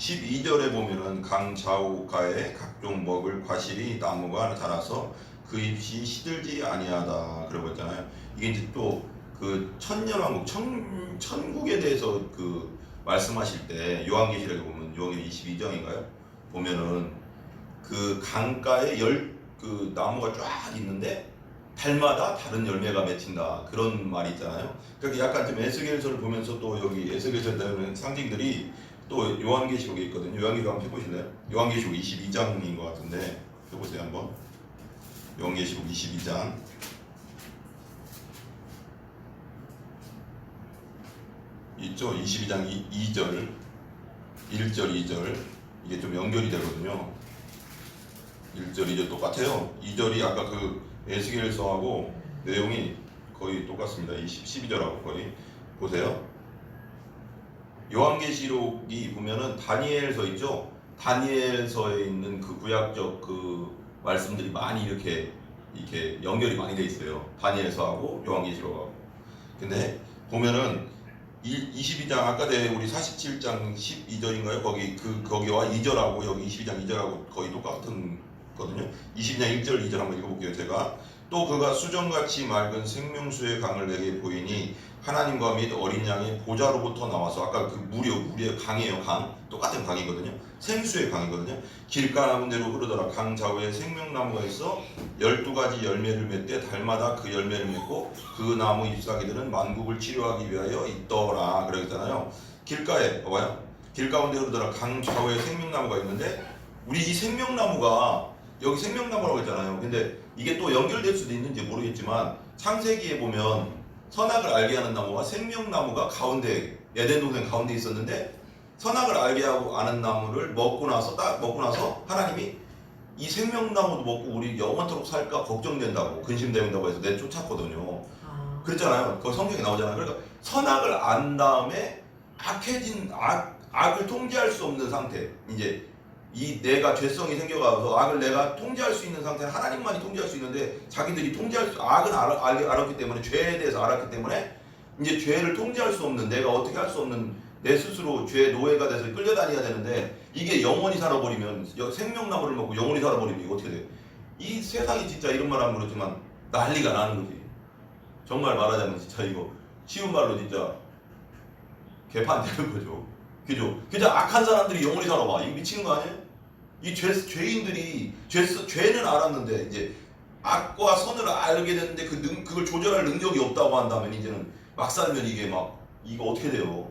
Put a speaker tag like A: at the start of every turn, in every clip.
A: 12절에 보면은 강 좌우가에 각종 먹을 과실이 나무가 자라서 그 잎이 시들지 아니하다 그러고 있잖아요. 이게 이제 또 그 천년왕국 천국에 대해서 그 말씀하실 때 요한계시록에 보면 요한계시록 22장인가요? 보면은 그 강가에 그 나무가 쫙 있는데 달마다 다른 열매가 맺힌다 그런 말이 있잖아요. 그러니까 약간 좀 에스겔서를 보면서 또 여기 에스겔서에 따른 상징들이 또 요한계시록에 있거든요. 요한계시록 한번 펴보실래요? 요한계시록 22장인 것 같은데 펴보세요 한번. 요한계시록 22장 있죠? 22장 2절 1절 2절 이게 좀 연결이 되거든요. 1절 2절 똑같아요. 2절이 아까 그 에스겔서하고 내용이 거의 똑같습니다. 12절하고 거의 보세요. 요한계시록이 보면은 다니엘서 있죠. 다니엘서에 있는 그 구약적 그 말씀들이 많이 이렇게 연결이 많이 돼 있어요. 다니엘서하고 요한계시록하고. 근데 보면은 22장 아까 전에 우리 47장 12절인가요? 거기와 2절하고 여기 22장 2절하고 거의 똑같은 거든요. 22장 1절 2절 한번 읽어볼게요. 제가 또 그가 수정같이 맑은 생명수의 강을 내게 보이니 하나님과 및 어린 양의 보좌로부터 나와서 아까 그 물의 강이에요. 강 똑같은 강이거든요. 생수의 강이거든요. 길가운데로 흐르더라. 강 좌우에 생명나무가 있어 12가지 열매를 맺되 달마다 그 열매를 맺고 그 나무 잎사귀들은 만국을 치료하기 위하여 있더라 그러잖아요. 길가에 봐봐요. 길가운데 흐르더라. 강 좌우에 생명나무가 있는데 우리 이 생명나무가 여기 생명나무라고 했잖아요. 근데 이게 또 연결될 수도 있는지 모르겠지만 창세기에 보면 선악을 알게 하는 나무와 생명나무가 가운데 에덴 동산 가운데 있었는데 선악을 알게 하고 아는 나무를 먹고 나서 하나님이 이 생명나무도 먹고 우리 영원토록 살까 걱정된다고 근심된다고 해서 내쫓았거든요. 그랬잖아요. 그 성경에 나오잖아요. 그러니까 선악을 안 다음에 악을 통제할 수 없는 상태. 이제 이 내가 죄성이 생겨가서 악을 내가 통제할 수 있는 상태는 하나님만이 통제할 수 있는데 자기들이 악은 알았기 때문에 죄에 대해서 알았기 때문에 이제 죄를 통제할 수 없는 내가 어떻게 할 수 없는 내 스스로 죄의 노예가 돼서 끌려다녀야 되는데 이게 영원히 살아버리면 생명나무를 먹고 영원히 살아버리면 이거 어떻게 돼? 이 세상이 진짜 이런 말 하면 그렇지만 난리가 나는 거지. 정말 말하자면 진짜 이거 쉬운 말로 진짜 개판 되는 거죠. 그죠? 그냥 악한 사람들이 영원히 살아봐. 이거 미치는 거 아니에요? 이 죄인들이 죄는 알았는데 이제 악과 선을 알게 됐는데 그걸 조절할 능력이 없다고 한다면 이제는 막 살면 이게 막 이거 어떻게 돼요?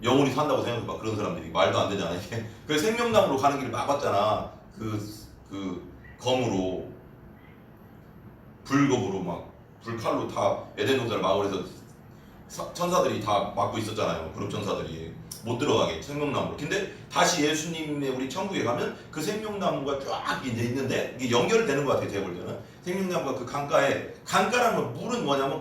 A: 영원히 산다고 생각해봐. 그런 사람들이 말도 안 되잖아 이게. 그 생명나무로 가는 길을 막았잖아. 그 검으로 불검으로 막 불칼로 다 에덴 동산을 막으래서 천사들이 다 막고 있었잖아요. 그룹 천사들이 못 들어가게 생명나무로. 근데 다시 예수님의 우리 천국에 가면 그 생명나무가 쫙 이제 있는데 이게 연결되는 것 같아요. 제가 볼 때는 생명나무가 그 강가라는 건 물은 뭐냐면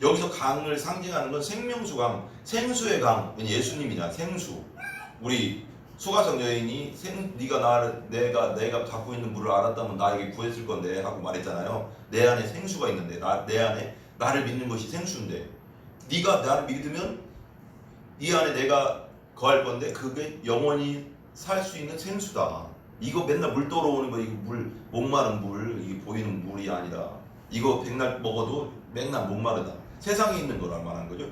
A: 여기서 강을 상징하는 건 생명수강, 생수의 강. 예수님이잖아. 생수. 우리 수가성 여인이 내가 갖고 있는 물을 알았다면 나에게 구했을 건데 하고 말했잖아요. 내 안에 생수가 있는데 내 안에 나를 믿는 것이 생수인데 네가 나를 믿으면 네 안에 내가 거할 건데 그게 영원히 살 수 있는 생수다. 이거 맨날 물 떨어오는 거 이거 목마른 물 이게 보이는 물이 아니라 이거 백날 먹어도 맨날 목마르다. 세상에 있는 걸 말하는 거죠.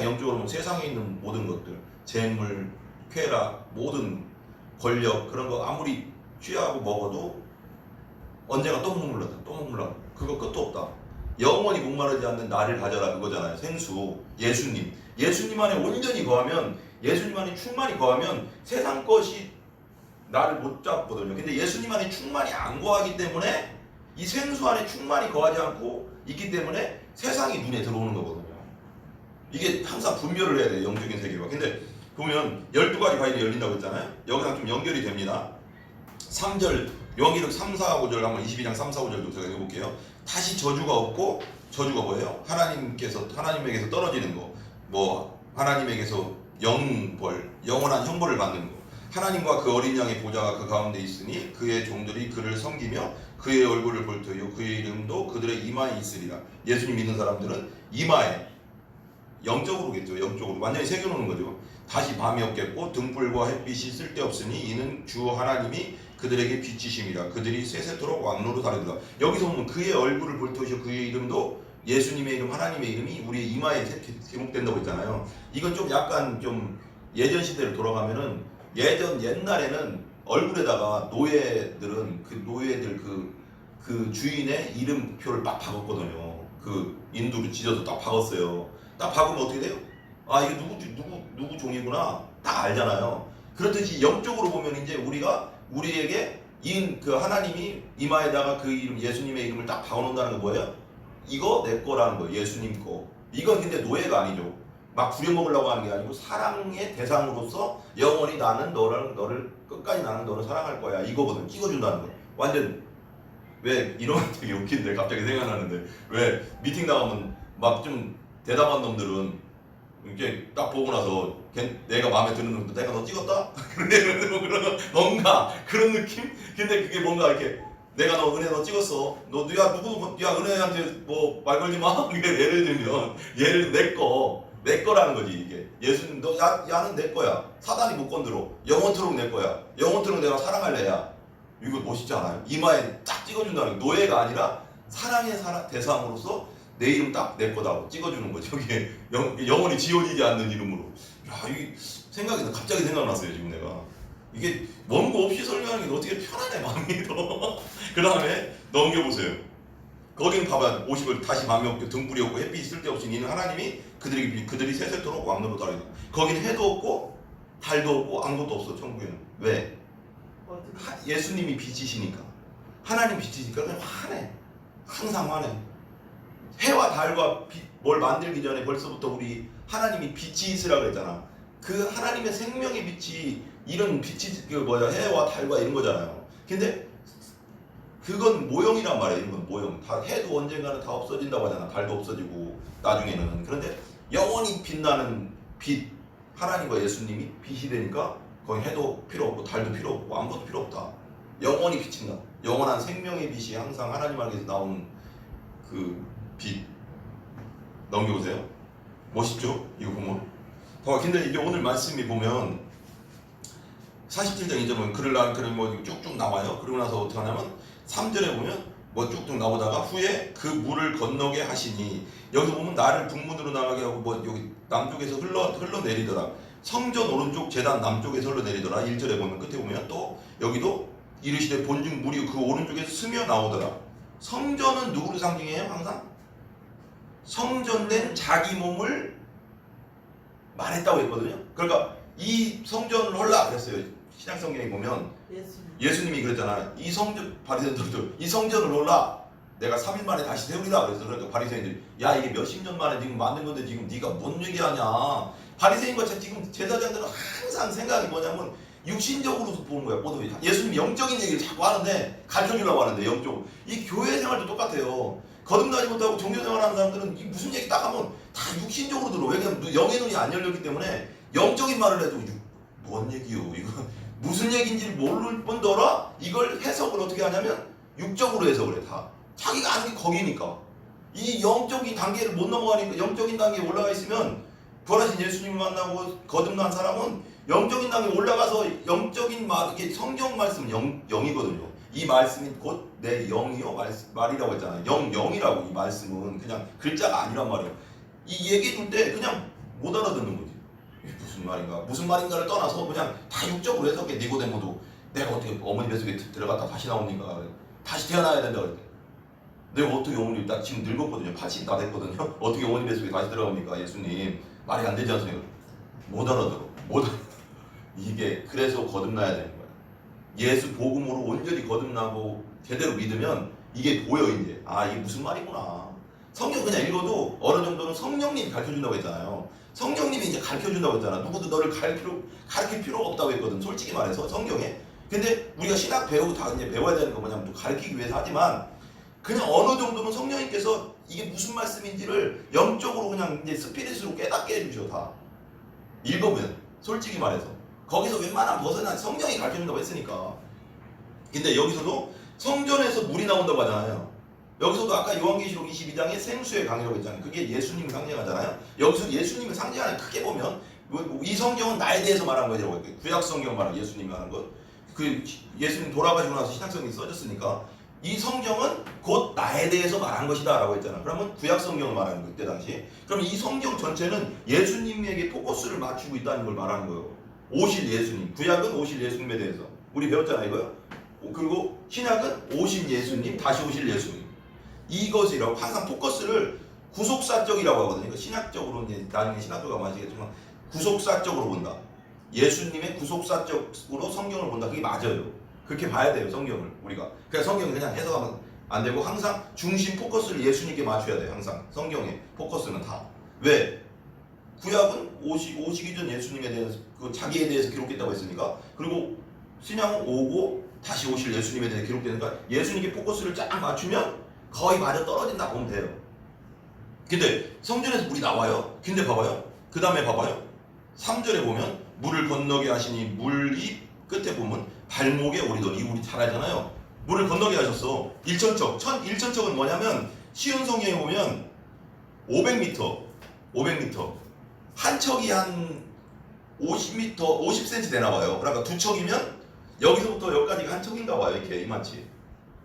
A: 영적으로 보면 세상에 있는 모든 것들 재물, 쾌락, 모든 권력 그런 거 아무리 취하고 먹어도 언제가 또 목물러다. 그거 끝도 없다. 영원히 목마르지 않는 나를 가져라 그거잖아요. 생수 예수님 안에 온전히 거하면 예수님 안에 충만히 거하면 세상 것이 나를 못 잡거든요. 근데 예수님 안에 충만히 안 거하기 때문에 이 생수 안에 충만히 거하지 않고 있기 때문에 세상이 눈에 들어오는 거거든요. 이게 항상 분별을 해야 돼요. 영적인 세계와. 근데 보면 12가지 과일이 열린다고 했잖아요. 여기랑 좀 연결이 됩니다. 3절 요한계시록 3, 4, 5절 한번 22장 3, 4, 5절도 제가 읽어볼게요. 다시 저주가 없고 저주가 뭐예요? 하나님에게서 떨어지는 거, 뭐 하나님에게서 영원한 형벌을 받는 거. 하나님과 그 어린 양의 보좌가 그 가운데 있으니 그의 종들이 그를 섬기며 그의 얼굴을 볼 터이요 그의 이름도 그들의 이마에 있으리라. 예수님 믿는 사람들은 이마에 영적으로겠죠. 영적으로 완전히 새겨놓는 거죠. 다시 밤이 없겠고 등불과 햇빛이 쓸데없으니 이는 주 하나님이 그들에게 빛이심이라. 그들이 세세토록 왕노로 다르더라. 여기서 보면 그의 얼굴을 볼 터이요 그의 이름도 예수님의 이름 하나님의 이름이 우리의 이마에 기록된다고 했잖아요. 이건 좀 약간 좀 예전 시대로 돌아가면은 옛날에는 얼굴에다가 노예들은 그 노예들 그 주인의 이름표를 딱 박았거든요. 그 인두를 찢어서 딱 박았어요. 딱 박으면 어떻게 돼요? 아 이게 누구 종이구나 딱 알잖아요. 그렇듯이 영적으로 보면 이제 우리에게 그 하나님이 이마에다가 그 이름 예수님의 이름을 딱 박아놓는다는 건 뭐예요? 이거 내 거라는 거예요. 예수님 거. 이건 근데 노예가 아니죠. 막 부려먹으려고 하는 게 아니고 사랑의 대상으로서 영원히 너를 끝까지 나는 너를 사랑할 거야 이거거든. 찍어준다는 거. 완전 왜 이런 되게 웃긴데 갑자기 생각나는데 왜 미팅 나가면 막 좀 대담한 놈들은 이렇게 딱 보고 나서 내가 마음에 드는 놈도 내가 너 찍었다? 그런 뭔가 그런 느낌? 근데 그게 뭔가 이렇게 내가 너 은혜 너 찍었어. 야 은혜한테 뭐 말 걸지 마. 예를 들면 내 거라는 거지 이게. 예수님 야는 내 거야. 사단이 못 건드려. 영원토록 내 거야. 영원토록 내가 사랑할 애야. 이거 멋있지 않아요? 이마에 딱 찍어준다는 게 노예가 아니라 사랑의 대상으로서 내 이름 딱 내 거다고 찍어주는 거죠. 이게 영원히 지워지지 않는 이름으로. 야 이게 갑자기 생각났어요 지금 내가. 이게 원고 없이 설명하는 게 어떻게 편하네 마음이 더. 그 다음에 넘겨보세요. 거기는 봐봐 50을 다시 밤이 없고 등불이 없고 햇빛이 쓸데없이 이는 하나님이 그들이 세세토록 왕노로 다르다. 거기는 해도 없고 달도 없고 아무것도 없어 천국에는. 왜? 예수님이 빛이시니까. 하나님 빛이시니까 그냥 화내. 항상 화내. 해와 달과 뭘 만들기 전에 벌써부터 우리 하나님이 빛이 있으라고 했잖아. 그 하나님의 생명의 빛이 이런 빛이 해와 달과 이런 거잖아요. 근데 그건 모형이란 말이에요. 이런 건 모형. 다 해도 언젠가는 다 없어진다고 하잖아. 달도 없어지고 나중에는. 그런데 영원히 빛나는 빛 하나님과 예수님이 빛이 되니까 거기 해도 필요 없고 달도 필요 없고 아무것도 필요 없다. 영원히 빛이 나. 영원한 생명의 빛이 항상 하나님 안에서 나오는 그 빛. 넘겨보세요. 멋있죠? 이거 보면. 근데 이제 오늘 말씀이 보면 47장 2절은 그를 뭐 쭉쭉 나와요. 그러고 나서 어떻게 하냐면 3절에 보면 뭐 쭉쭉 나오다가 후에 그 물을 건너게 하시니 여기서 보면 나를 북문으로 나가게 하고 뭐 여기 남쪽에서 흘러내리더라. 성전 오른쪽 제단 남쪽에서 흘러내리더라. 1절에 보면 끝에 보면 또 여기도 이르시되 본즉 물이 그 오른쪽에서 스며 나오더라. 성전은 누구를 상징해요? 항상 성전된 자기 몸을 말했다고 했거든요. 그러니까 이 성전을 헐라 그랬어요. 신약성경에 보면 예수님이 그랬잖아. 이 성전 바리새인들도 이 성전을 헐라 내가 3일 만에 다시 세우리라 그래서. 그러니까 바리새인들이 야 이게 몇십 년 만에 지금 만든 건데 지금 네가 뭔 얘기하냐. 바리새인과 지금 제사장들은 항상 생각이 뭐냐면 육신적으로 보는 거야. 모두 예수님 영적인 얘기를 자꾸 하는데 가르쳐주려고 하는데 영적으로. 이 교회 생활도 똑같아요. 거듭나지 못하고 종교생활하는 사람들은 무슨 얘기 딱 하면 다 육신적으로 들어. 왜냐면 영의 눈이 안 열렸기 때문에 영적인 말을 해도 뭔 얘기요 이거 무슨 얘기인지 모를 뿐더러 이걸 해석을 어떻게 하냐면 육적으로 해석을 해. 다 자기가 아는 게 거기니까. 이 영적인 단계를 못 넘어가니까. 영적인 단계에 올라가 있으면 부활하신 예수님을 만나고 거듭난 사람은 영적인 단계에 올라가서 영적인 말, 이게 성경 말씀은 영이거든요. 이 말씀이 곧 내 영이요 말이라고 했잖아요. 영이라고. 이 말씀은 그냥 글자가 아니란 말이에요. 이 얘기해 줄 때 그냥 못 알아듣는 거지. 이게 무슨 말인가를 떠나서 그냥 다 육적으로 해석해. 니고데모도 내가 어떻게 어머니 뱃속에 들어갔다 다시 나옵니까? 다시 태어나야 된다 그랬대. 내가 어떻게 어머니 나 지금 늙었거든요. 밭이 다 됐거든요. 어떻게 어머니 뱃속에 다시 들어갑니까? 예수님 말이 안 되지 않습니까? 못 알아들어. 이게 그래서 거듭나야 되는 거야. 예수 복음으로 온전히 거듭나고 제대로 믿으면 이게 보여. 이제 이게 무슨 말이구나. 성경 그냥 읽어도 어느 정도는 성령님이 가르쳐준다고 했잖아요. 성령님이 이제 가르쳐준다고 했잖아. 누구도 너를 가르칠 필요가 없다고 했거든. 솔직히 말해서 성경에. 근데 우리가 신학 배우고 다 이제 배워야 되는 거 뭐냐면 또 가르치기 위해서 하지만 그냥 어느 정도는 성령님께서 이게 무슨 말씀인지를 영적으로 그냥 이제 스피릿으로 깨닫게 해주셔. 다 읽어보면 솔직히 말해서 거기서 웬만하면 벗어나. 성령이 가르쳐준다고 했으니까. 근데 여기서도 성전에서 물이 나온다고 하잖아요. 여기서도 아까 요한계시록 22장에 생수의 강이라고 했잖아요. 그게 예수님을 상징하잖아요. 여기서 예수님을 상징하는 크게 보면 이 성경은 나에 대해서 말한 거예요. 구약 성경 말한 예수님이 말한 것. 그 예수님 돌아가시고 나서 신약성경이 써졌으니까 이 성경은 곧 나에 대해서 말한 것이다라고 했잖아. 그러면 구약 성경을 말하는 거 그때 당시. 그럼 이 성경 전체는 예수님에게 포커스를 맞추고 있다는 걸 말하는 거예요. 오실 예수님. 구약은 오실 예수님에 대해서 우리 배웠잖아요, 이거요. 그리고 신약은 오신 예수님, 다시 오실 예수님. 이것이라고 항상 포커스를 구속사적이라고 하거든요. 신약적으로 이제 나중에 신학교가 아시겠지만 구속사적으로 본다. 예수님의 구속사적으로 성경을 본다. 그게 맞아요. 그렇게 봐야 돼요, 성경을 우리가. 그냥 성경을 그냥 해석하면 안 되고 항상 중심 포커스를 예수님께 맞춰야 돼요. 항상 성경의 포커스는 다. 왜? 구약은 오시기 전 예수님에 대해서 그 자기에 대해서 기록됐다고 했으니까. 그리고 신약은 오고 다시 오실 예수님에 대해서 기록되니까 예수님께 포커스를 쫙 맞추면 거의 맞아 떨어진다 보면 돼요. 근데 성전에서 물이 나와요. 근데 봐봐요. 그 다음에 봐봐요. 3절에 보면 물을 건너게 하시니 물이 끝에 보면 발목에 오리더니 우리 잘 알잖아요. 물을 건너게 하셨어. 일천척. 1천척은 뭐냐면 쉬운 성경에 보면 500m 한 척이 한 50m 50cm 되나 봐요. 그러니까 두 척이면 여기서부터 여기까지가 한 척인가 봐요. 이렇게 이만치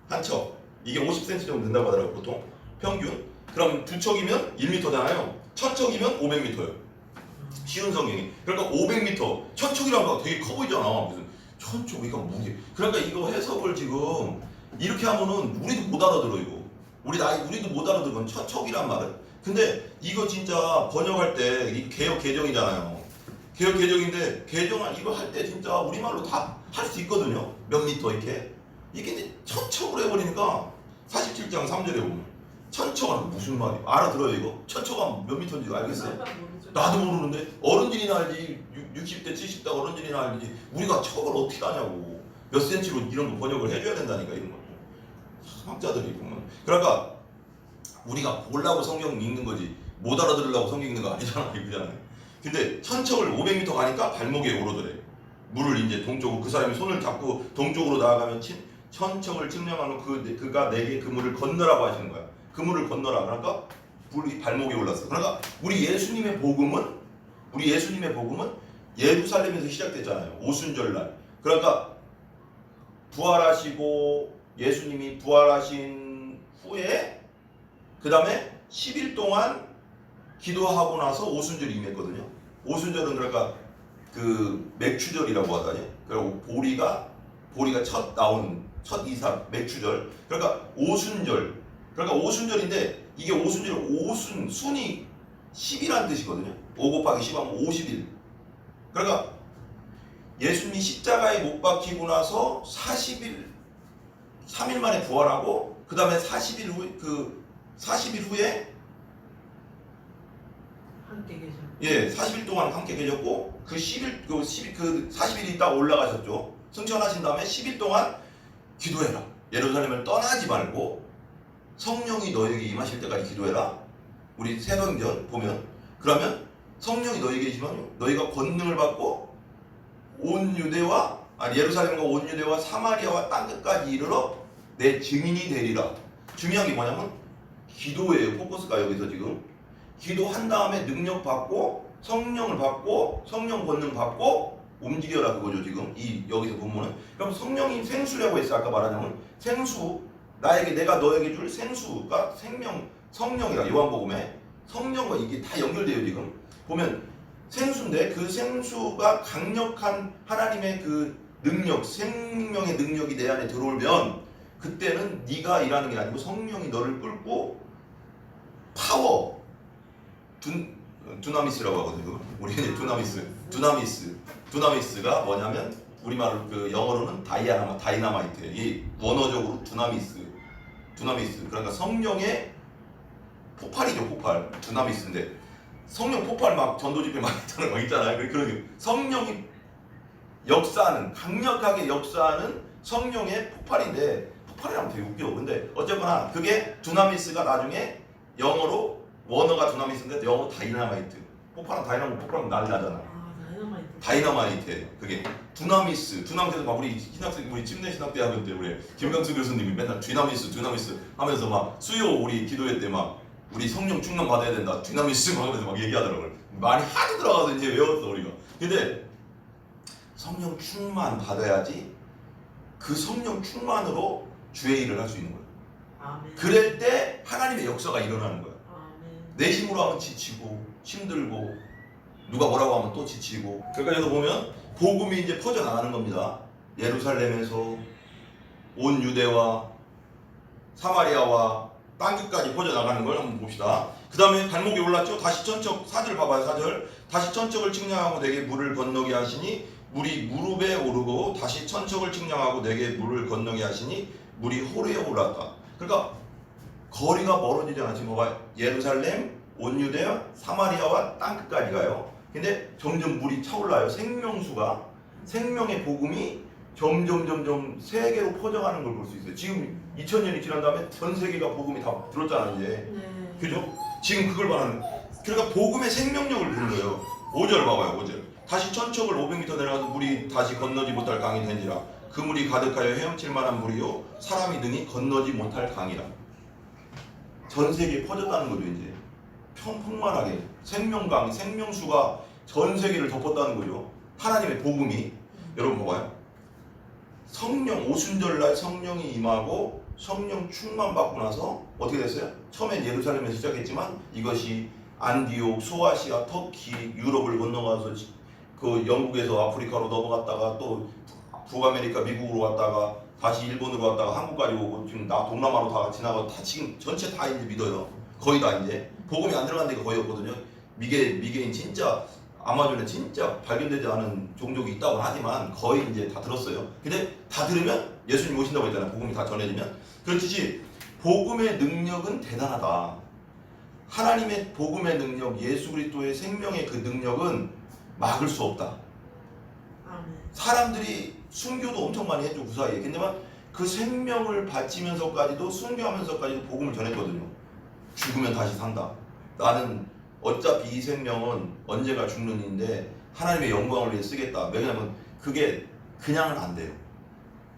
A: 한 척. 이게 50cm 정도 된다고 하더라고요. 보통 평균. 그럼 두 척이면 1m잖아요. 천 척이면 500m예요. 쉬운 성경이. 그러니까 500m, 천 척이라는 거 되게 커 보이잖아. 무슨 천 척, 이거 뭐지? 그러니까 이거 해석을 지금 이렇게 하면은 우리도 못 알아들어 이거. 우리도 못 알아들어. 천 척이란 말은. 근데 이거 진짜 번역할 때 이 개역 개정이잖아요. 개역 개정인데 개정한 이거 할 때 진짜 우리말로 다 할 수 있거든요. 몇 미터 이렇게. 이게 이제 천 척으로 해버리니까 47장 3절에 보면 천척은 무슨 말이야? 알아들어요 이거? 천척은 몇 미터인지 알겠어요? 나도 모르는데 어른들이나 알지. 60대 70대 어른들이나 알지. 우리가 척을 어떻게 하냐고. 몇 센치로 이런 거 번역을 해줘야 된다니까 이런 거. 학자들이 보면. 그러니까 우리가 보려고 성경 읽는 거지 못 알아들으려고 성경 읽는 거 아니잖아. 그잖아요. 근데 천척을 500m 가니까 발목에 오르더래. 물을 이제 동쪽으로 그 사람이 손을 잡고 동쪽으로 나아가면 천척을 측량하는 그가 내게 그 물을 건너라고 하시는 거야. 그 물을 건너라. 그러니까 물이 발목에 올랐어. 그러니까 우리 예수님의 복음은 예루살렘에서 시작됐잖아요. 오순절날. 그러니까 부활하시고 예수님이 부활하신 후에 그 다음에 10일 동안 기도하고 나서 오순절이 임했거든요. 오순절은 그러니까 그 맥추절이라고 하다니. 그리고 보리가 첫 이삭 맥추절. 그러니까 오순절. 그러니까 오순절인데 이게 오순절 순이 10이라는 뜻이거든요. 5 곱하기 10하면 50일. 그러니까 예수님이 십자가에 못 박히고 나서 40일 3일 만에 부활하고 그 다음에 40일 후에
B: 함께 계셨.
A: 예, 40일 동안 함께 계셨고 그 40일 있다 올라가셨죠. 승천하신 다음에 10일 동안 기도해라. 예루살렘을 떠나지 말고 성령이 너에게 임하실 때까지 기도해라. 우리 새벽전 보면 그러면 성령이 너에게 임하면 너희가 권능을 받고 온 예루살렘과 온 유대와 사마리아와 땅끝까지 이르러 내 증인이 되리라. 중요한 게 뭐냐면 기도예요. 포커스가 여기서 지금 기도한 다음에 능력 받고 성령을 받고 성령 권능 받고 움직여라 그거죠. 지금 여기서 본문은. 그럼 성령이 생수라고 했어. 아까 말하자면 생수 내가 너에게 줄 생수가 성령이라. 요한복음에 성령과 이게 다 연결돼요. 지금 보면 생수인데 그 생수가 강력한 하나님의 그 능력, 생명의 능력이 내 안에 들어오면 그때는 네가 일하는 게 아니고 성령이 너를 끌고 파워 두나미스라고 하거든요. 우리는 두나미스가 뭐냐면 우리말로 그 영어로는 다이나마이트. 이 원어적으로 두나미스. 그러니까 성령의 폭발이죠. 폭발. 두나미스인데 성령 폭발 막 전도집회 막 있다는 거 있잖아요. 그런 성령이 강력하게 역사하는 성령의 폭발인데 폭발이라면 되게 웃겨. 근데 어쨌거나 그게 두나미스가 나중에 영어로 원어가 두나미스인데 영어 다이나마이트. 폭발하면 난리 나잖아. 다이너마이트. 그게 두나미스에서 막 우리 침례 신학대 하면 때 우리 김강수 교수님이 맨날 두나미스 하면서 막 수요 우리 기도회 때 막 우리 성령 충만 받아야 된다. 두나미스 하면서 막 얘기하더라고요. 많이 하도 들어가서 이제 외웠어 우리가. 근데 성령 충만 받아야지 그 성령 충만으로 주의 일을 할 수 있는 거야.
B: 아멘.
A: 그럴 때 하나님의 역사가 일어나는 거야.
B: 아멘.
A: 내 힘으로 하면 지치고 힘들고 누가 뭐라고 하면 또 지치고. 그러니까 여기 보면 복음이 이제 퍼져나가는 겁니다. 예루살렘에서 온 유대와 사마리아와 땅끝까지 퍼져나가는 걸 한번 봅시다. 그 다음에 발목이 올랐죠. 다시 천척, 4절 봐봐요. 4절. 다시 천척을 측량하고 내게 물을 건너게 하시니 물이 무릎에 오르고 다시 천척을 측량하고 내게 물을 건너게 하시니 물이 호르에 올랐다. 그러니까 거리가 멀어지지 않아. 지금 봐봐요. 예루살렘, 온 유대와 사마리아와 땅끝까지 가요. 근데 점점 물이 차올라요. 생명수가, 생명의 복음이 점점 세계로 퍼져가는 걸 볼 수 있어요. 지금 2000년이 지난 다음에 전 세계가 복음이 다 들었잖아 이제.
B: 네.
A: 그죠? 지금 그걸 말하는. 그러니까 복음의 생명력을 부른 거예요. 5절 봐봐요. 5절. 다시 천척을 500m 내려가서 물이 다시 건너지 못할 강이 된지라. 그 물이 가득하여 헤엄칠 만한 물이요 사람이 등이 건너지 못할 강이라. 전 세계에 퍼졌다는 거죠 이제. 평풍만하게 생명강, 생명수가 전 세계를 덮었다는 거죠. 하나님의 복음이. 여러분 봐봐요. 성령 오순절날 성령이 임하고 성령 충만 받고 나서 어떻게 됐어요? 처음엔 예루살렘에서 시작했지만 이것이 안디옥, 소아시아, 터키, 유럽을 건너가서 그 영국에서 아프리카로 넘어갔다가 또 북아메리카, 미국으로 갔다가 다시 일본으로 갔다가 한국까지 오고 지금 동남아로 다 지나가고 다 지금 전체 다 이제 믿어요. 거의 다 이제 복음이 안 들어간 데가 거의 없거든요. 미개인 진짜 아마존에 진짜 발견되지 않은 종족이 있다고 하지만 거의 이제 다 들었어요. 근데 다 들으면 예수님 오신다고 했잖아요. 복음이 다 전해지면. 그렇듯이 복음의 능력은 대단하다. 하나님의 복음의 능력, 예수 그리스도의 생명의 그 능력은 막을 수 없다.
B: 아멘.
A: 사람들이 순교도 엄청 많이 했죠 그 사이에. 근데 그 생명을 바치면서까지도 순교하면서까지도 복음을 전했거든요. 죽으면 다시 산다. 나는 어차피 이 생명은 언제가 죽는 인데 하나님의 영광을 위해 쓰겠다. 왜냐하면 그게 그냥은 안 돼요.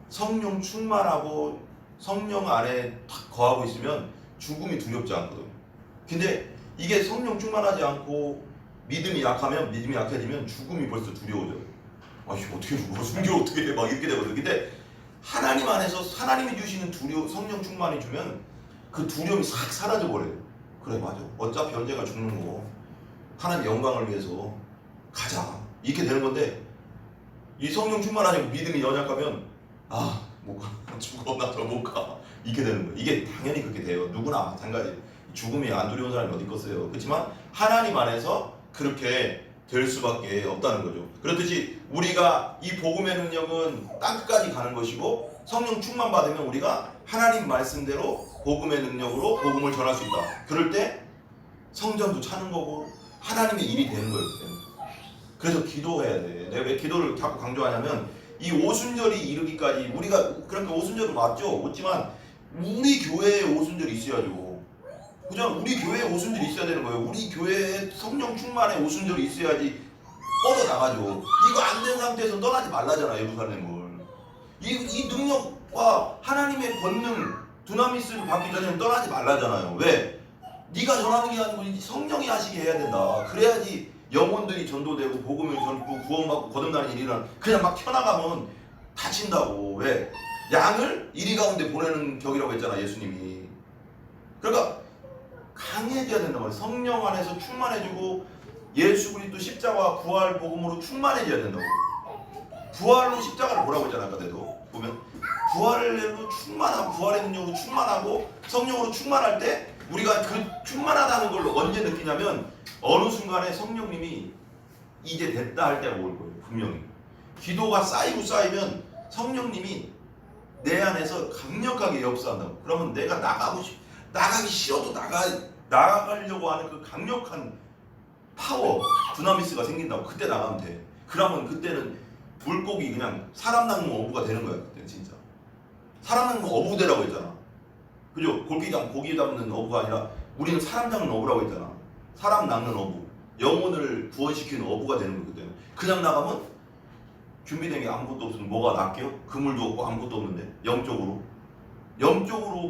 A: 성령 충만하고 성령 안에 탁 거하고 있으면 죽음이 두렵지 않거든요. 근데 이게 성령 충만하지 않고 믿음이 약하면, 믿음이 약해지면 죽음이 벌써 두려워져요. 아씨 어떻게 죽어? 순교 어떻게 해? 막 이렇게 되거든요. 근데 하나님 안에서 하나님이 주시는 성령 충만이 주면 그 두려움이 싹 사라져 버려요. 그래 맞아. 어차피 언제가 죽는 거고 하나님 영광을 위해서 가자. 이렇게 되는 건데 이 성령 충만하지 믿음이 연약하면 못 가. 죽어 나 저 못 가. 이렇게 되는 거예요. 이게 당연히 그렇게 돼요. 누구나 마찬가지. 죽음이 안 두려운 사람이 어디 있겠어요. 그렇지만 하나님 안에서 그렇게 될 수밖에 없다는 거죠. 그렇듯이 우리가 이 복음의 능력은 땅끝까지 가는 것이고 성령 충만 받으면 우리가 하나님 말씀대로 복음의 능력으로 복음을 전할 수 있다. 그럴 때 성전도 차는 거고 하나님의 일이 되는 거예요. 그래서 기도해야 돼. 내가 왜 기도를 자꾸 강조하냐면 이 오순절이 이르기까지 우리가 그러니까 오순절은 맞죠. 맞지만 우리 교회에 오순절이 있어야죠. 그냥 우리 교회에 오순절이 있어야 되는 거예요. 우리 교회에 성령 충만의 오순절이 있어야지 뻗어나가죠. 이거 안 된 상태에서 떠나지 말라잖아 예루살렘을. 이 능력과 하나님의 권능 두나미스를 받기 전에는 떠나지 말라잖아요. 왜? 네가 전하는 게 아니고 성령이 하시게 해야 된다. 그래야지 영혼들이 전도되고 복음을 전고 구원받고 거듭나는 일이 일어나. 그냥 막 튀어나가면 다친다고. 왜? 양을 이리 가운데 보내는 격이라고 했잖아 예수님이. 그러니까 강해져야 된단 말이야. 성령 안에서 충만해지고 예수 그리스도 십자가 부활 복음으로 충만해져야 된다고. 부활로 십자가를 보라고 했잖아 아까 때도 보면 부활로 충만하고 부활의 능력으로 충만하고 성령으로 충만할 때 우리가 그 충만하다는 걸 언제 느끼냐면 어느 순간에 성령님이 이제 됐다 할 때가 올 거예요. 분명히 기도가 쌓이면 성령님이 내 안에서 강력하게 역사한다고. 그러면 내가 나가기 싫어도 나가려고 하는 그 강력한 파워 두나미스가 생긴다고. 그때 나가면 돼. 그러면 그때는 물고기 그냥 사람 낚는 어부가 되는 거야. 그때 진짜 사람 낚는 어부대라고 했잖아. 그죠? 고기 잡는 어부가 아니라 우리는 사람 잡는 어부라고 했잖아. 사람 낚는 어부, 영혼을 구원시키는 어부가 되는 거거든. 그냥 나가면 준비된 게 아무것도 없으면 뭐가 낚여? 그물도 없고 아무것도 없는데 영적으로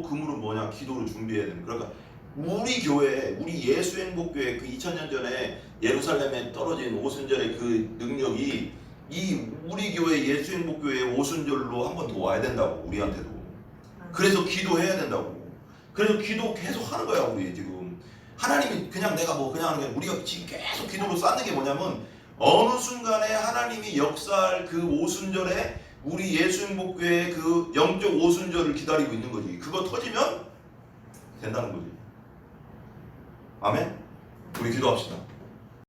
A: 그물은 뭐냐? 기도를 준비해야 되는. 그러니까 우리 교회, 우리 예수행복교회 그 2000년 전에 예루살렘에 떨어진 오순절의 그 능력이 이 우리 교회 예수행복교회 오순절로 한 번 더 와야 된다고, 우리한테도. 그래서 기도해야 된다고. 그래서 기도 계속 하는 거야, 우리 지금. 하나님이 그냥 내가 뭐 그냥 하는 게 아니라 우리가 지금 계속 기도로 쌓는 게 뭐냐면 어느 순간에 하나님이 역사할 그 오순절에 우리 예수행복교회의 그 영적 오순절을 기다리고 있는 거지. 그거 터지면 된다는 거지. 아멘? 우리 기도합시다.